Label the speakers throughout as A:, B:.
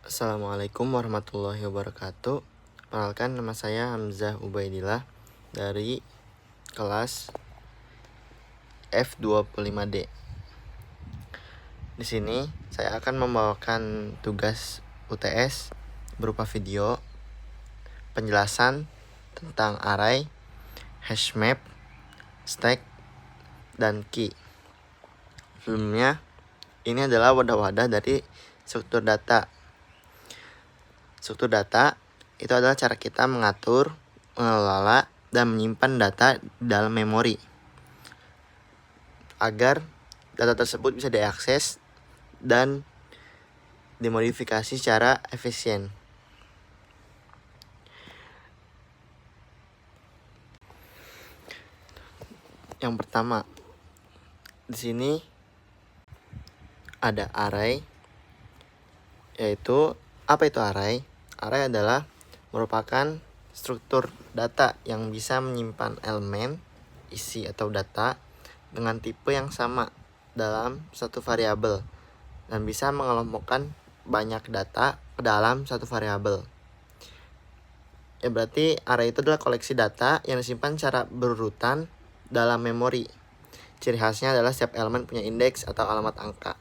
A: Assalamualaikum warahmatullahi wabarakatuh. Perkenalkan, nama saya Hamzah Ubaidillah dari kelas F25D. Di sini saya akan membawakan tugas UTS berupa video penjelasan tentang array, hash map, stack, dan key. Sebelumnya, ini adalah wadah-wadah dari struktur data. Struktur data itu adalah cara kita mengatur, mengelola, dan menyimpan data dalam memori agar data tersebut bisa diakses dan dimodifikasi secara efisien. Yang pertama, di sini ada array, yaitu apa itu array? Array adalah merupakan struktur data yang bisa menyimpan elemen, isi atau data dengan tipe yang sama dalam satu variabel dan bisa mengelompokkan banyak data ke dalam satu variabel. Ya, berarti array itu adalah koleksi data yang disimpan secara berurutan dalam memori. Ciri khasnya adalah setiap elemen punya indeks atau alamat angka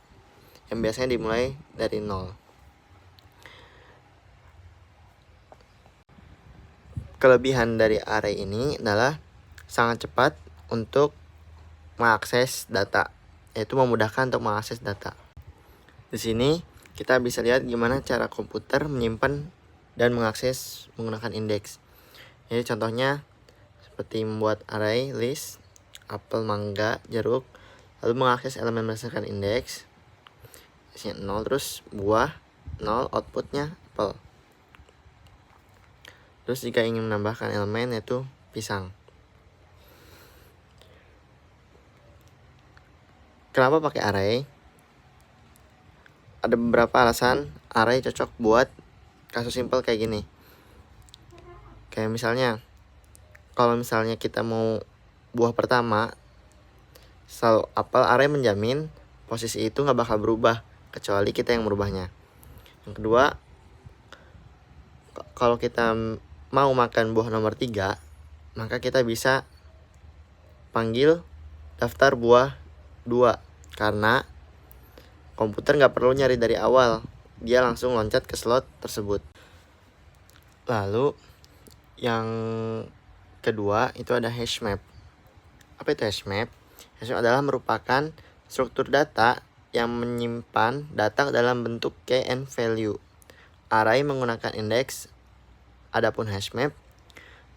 A: yang biasanya dimulai dari 0. Kelebihan dari array ini adalah sangat cepat untuk mengakses data, yaitu memudahkan untuk mengakses data. Di sini kita bisa lihat gimana cara komputer menyimpan dan mengakses menggunakan indeks. Jadi contohnya seperti membuat array list apel, mangga, jeruk, lalu mengakses elemen berdasarkan indeks. Isinya 0, terus buah 0, outputnya apel. Terus jika ingin menambahkan elemen yaitu pisang. Kenapa pakai array? Ada beberapa alasan array cocok buat kasus simpel kayak gini. Kayak misalnya, kalau misalnya kita mau buah pertama selalu apel, array menjamin posisi itu nggak bakal berubah kecuali kita yang merubahnya. Yang kedua, kalau kita mau makan buah nomor 3, maka kita bisa panggil daftar buah 2 karena komputer nggak perlu nyari dari awal, dia langsung loncat ke slot tersebut. Lalu yang kedua itu ada hash map. Apa itu hash map? Hash map adalah merupakan struktur data yang menyimpan data dalam bentuk key and value. Array menggunakan indeks, adapun hash map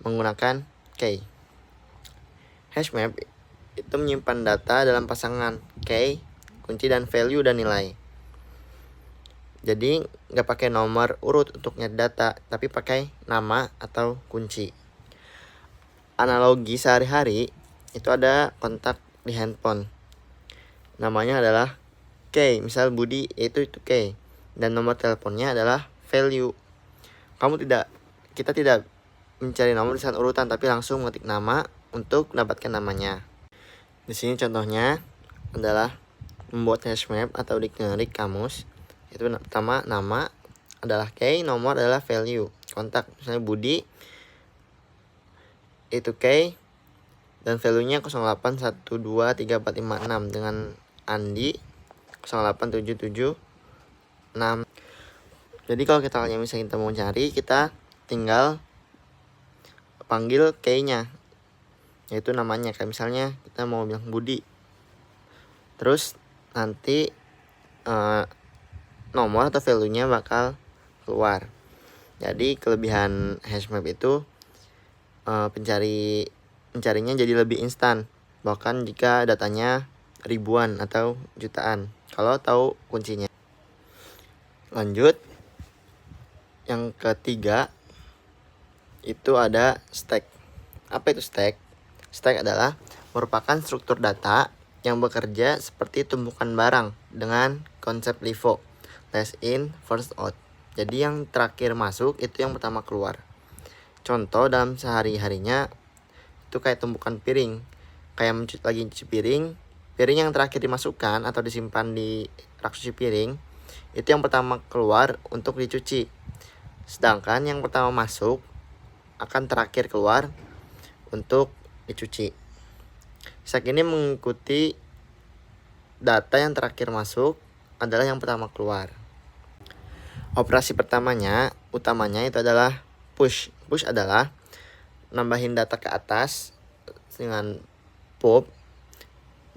A: menggunakan key. Hash map itu menyimpan data dalam pasangan key, kunci, dan value dan nilai. Jadi nggak pakai nomor urut untuk nyari data, tapi pakai nama atau kunci. Analogi sehari-hari itu ada kontak di handphone. Namanya adalah key, misal Budi itu key, dan nomor teleponnya adalah value. Kita tidak mencari nomor di saat urutan, tapi langsung mengetik nama untuk mendapatkan namanya. Di sini contohnya adalah membuat hash map atau dictionary kamus. Itu pertama nama adalah key, nomor adalah value. Kontak misalnya Budi itu key dan value-nya 081234556, dengan Andi 08776. Jadi kalau misalnya kita mau cari, kita tinggal panggil key-nya, yaitu namanya. Kayak misalnya kita mau bilang Budi, terus nanti nomor atau value-nya bakal keluar. Jadi kelebihan hashmap itu pencarinya jadi lebih instan, bahkan jika datanya ribuan atau jutaan kalau tahu kuncinya. Lanjut, yang ketiga itu ada stack. Apa itu stack? Stack adalah merupakan struktur data yang bekerja seperti tumpukan barang dengan konsep LIFO, last in first out. Jadi yang terakhir masuk itu yang pertama keluar. Contoh dalam sehari-harinya itu kayak tumpukan piring, kayak cuci piring yang terakhir dimasukkan atau disimpan di rak cuci piring itu yang pertama keluar untuk dicuci. Sedangkan yang pertama masuk akan terakhir keluar untuk dicuci. Stack ini mengikuti data yang terakhir masuk adalah yang pertama keluar. Operasi utamanya itu adalah push. Push adalah nambahin data ke atas dengan pop,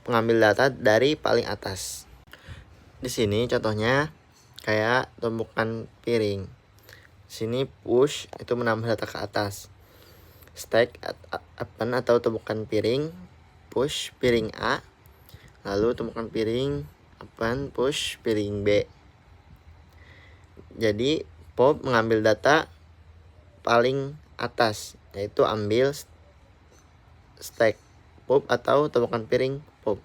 A: pengambil data dari paling atas. Di sini contohnya kayak tumpukan piring. Sini push itu menambah data ke atas. Stack atau tumpukan piring, push piring A, lalu tumpukan piring push piring B. Jadi pop mengambil data paling atas, yaitu ambil stack pop atau tumpukan piring pop.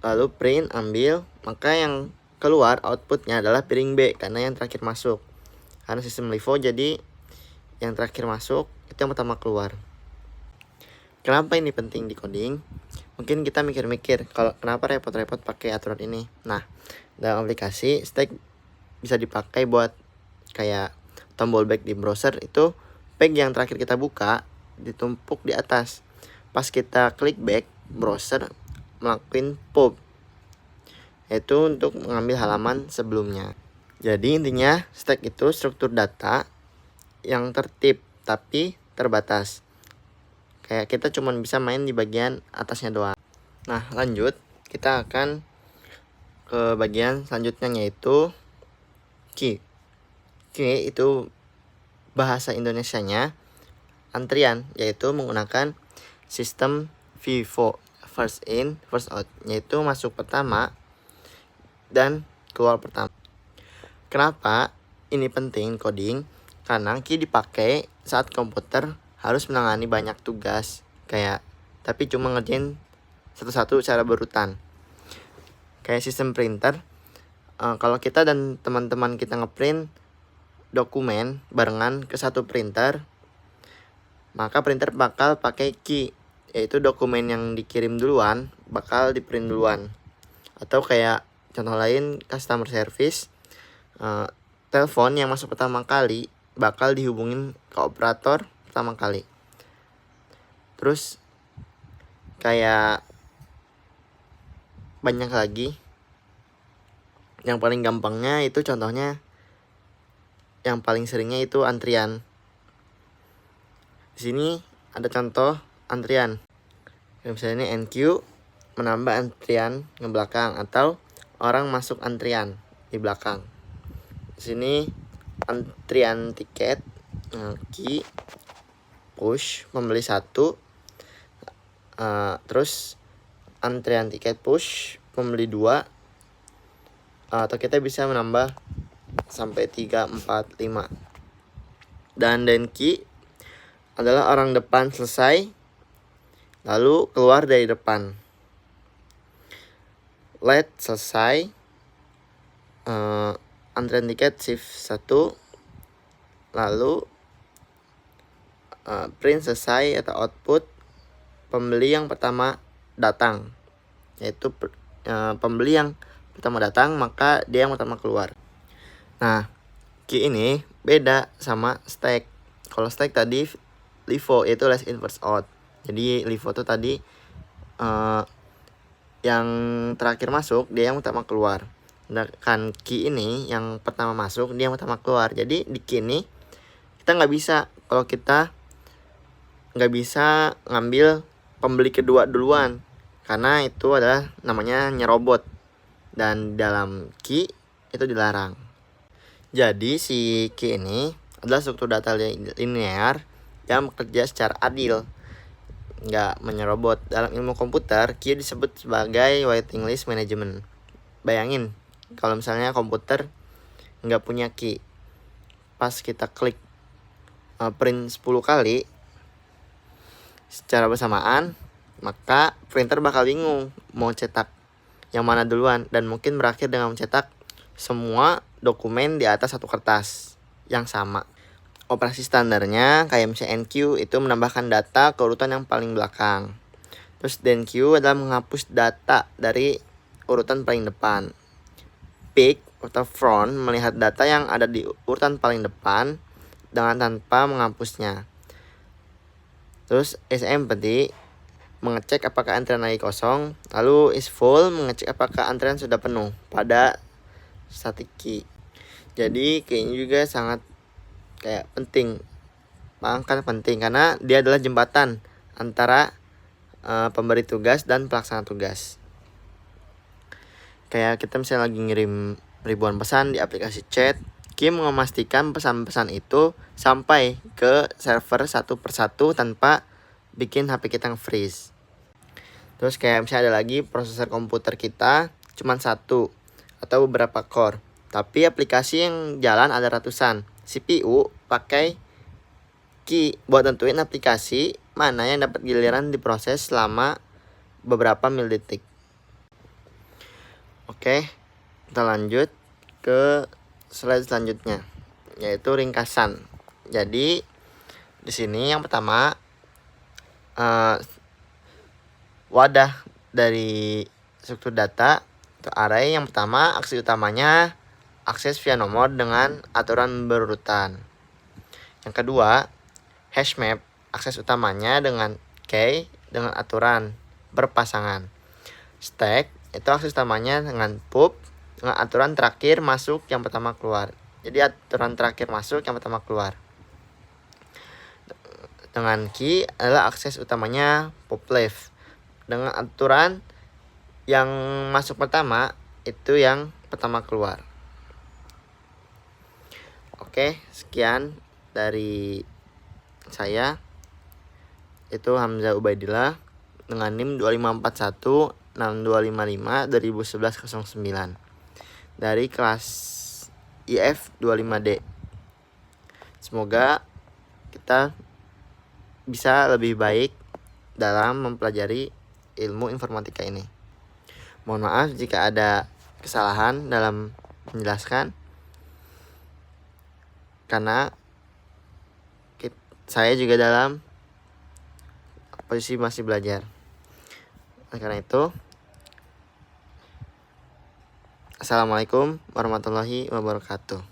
A: Lalu print ambil, maka yang keluar outputnya adalah piring B karena yang terakhir masuk. Karena sistem LIFO jadi yang terakhir masuk itu yang pertama keluar. Kenapa ini penting di coding? Mungkin kita mikir-mikir kalau kenapa repot-repot pakai aturan ini. Nah, dalam aplikasi stack bisa dipakai buat kayak tombol back di browser, itu page yang terakhir kita buka ditumpuk di atas. Pas kita klik back, browser melakukan pop, yaitu untuk mengambil halaman sebelumnya. Jadi intinya stack itu struktur data yang tertib tapi terbatas. Kayak kita cuma bisa main di bagian atasnya doang. Nah, lanjut kita akan ke bagian selanjutnya, yaitu key. Key itu bahasa Indonesianya antrian, yaitu menggunakan sistem FIFO, first in first out, yaitu masuk pertama dan keluar pertama. Kenapa ini penting coding? Karena key dipakai saat komputer harus menangani banyak tugas tapi cuma ngerjain satu-satu secara berurutan. Kayak sistem printer, kalau kita dan teman-teman kita ngeprint dokumen barengan ke satu printer, maka printer bakal pakai key, yaitu dokumen yang dikirim duluan bakal di print duluan. Atau kayak contoh lain, customer service, telepon yang masuk pertama kali bakal dihubungin ke operator pertama kali. Terus kayak banyak lagi. Yang paling gampangnya itu contohnya, yang paling seringnya itu antrian. Di sini ada contoh antrian. Misalnya ini NQ menambah antrian ke belakang atau orang masuk antrian di belakang. Di sini antrian tiket, key push membeli 1, terus antrian tiket push membeli 2, atau kita bisa menambah sampai 3, 4, 5. Dan key adalah orang depan selesai lalu keluar dari depan. Let selesai, antrian tiket shift 1, lalu print selesai atau output pembeli yang pertama datang, yaitu pembeli yang pertama datang maka dia yang pertama keluar. Nah, key ini beda sama stack. Kalau stack tadi LIFO, yaitu last in first out. Jadi LIFO itu tadi yang terakhir masuk dia yang pertama keluar. Sedangkan key ini yang pertama masuk dia yang pertama keluar. Jadi di key ini kita nggak bisa, kalau kita nggak bisa ngambil pembeli kedua duluan, karena itu adalah namanya nyerobot, dan dalam key itu dilarang. Jadi si key ini adalah struktur data linear yang bekerja secara adil, nggak menyerobot. Dalam ilmu komputer, key disebut sebagai waiting list management. Bayangin kalau misalnya komputer nggak punya key, pas kita klik print 10 kali secara bersamaan, maka printer bakal bingung mau cetak yang mana duluan, dan mungkin berakhir dengan mencetak semua dokumen di atas satu kertas yang sama. Operasi standarnya kayak misalnya NQ itu menambahkan data ke urutan yang paling belakang. Terus DNQ adalah menghapus data dari urutan paling depan. peek atau front melihat data yang ada di urutan paling depan dengan tanpa menghapusnya. Terus is empty mengecek apakah antrian lagi kosong, lalu is full mengecek apakah antrian sudah penuh pada static key. Jadi kayaknya juga sangat kayak penting, karena dia adalah jembatan antara pemberi tugas dan pelaksana tugas. Kayak kita misalnya lagi ngirim ribuan pesan di aplikasi chat, Kim memastikan pesan-pesan itu sampai ke server satu persatu tanpa bikin HP kita nge-freeze. Terus kayak misalnya ada lagi prosesor komputer kita cuma satu atau beberapa core, tapi aplikasi yang jalan ada ratusan. CPU pakai key buat tentuin aplikasi mana yang dapat giliran diproses selama beberapa milidetik. Oke, kita lanjut ke slide selanjutnya, yaitu ringkasan. Jadi di sini yang pertama wadah dari struktur data atau array. Yang pertama, aksi utamanya akses via nomor dengan aturan berurutan. Yang kedua, hash map, akses utamanya dengan key dengan aturan berpasangan. Stack itu akses utamanya dengan pub dengan aturan terakhir masuk yang pertama keluar. Jadi aturan terakhir masuk yang pertama keluar. Dengan key adalah akses utamanya pub left dengan aturan yang masuk pertama itu yang pertama keluar. Oke, sekian dari saya. Itu Hamzah Ubaidillah dengan NIM 25416255 2011-09 dari kelas IF 25D. Semoga kita bisa lebih baik dalam mempelajari ilmu informatika ini. Mohon maaf jika ada kesalahan dalam menjelaskan, karena saya juga dalam posisi masih belajar. Karena itu, Assalamualaikum warahmatullahi wabarakatuh.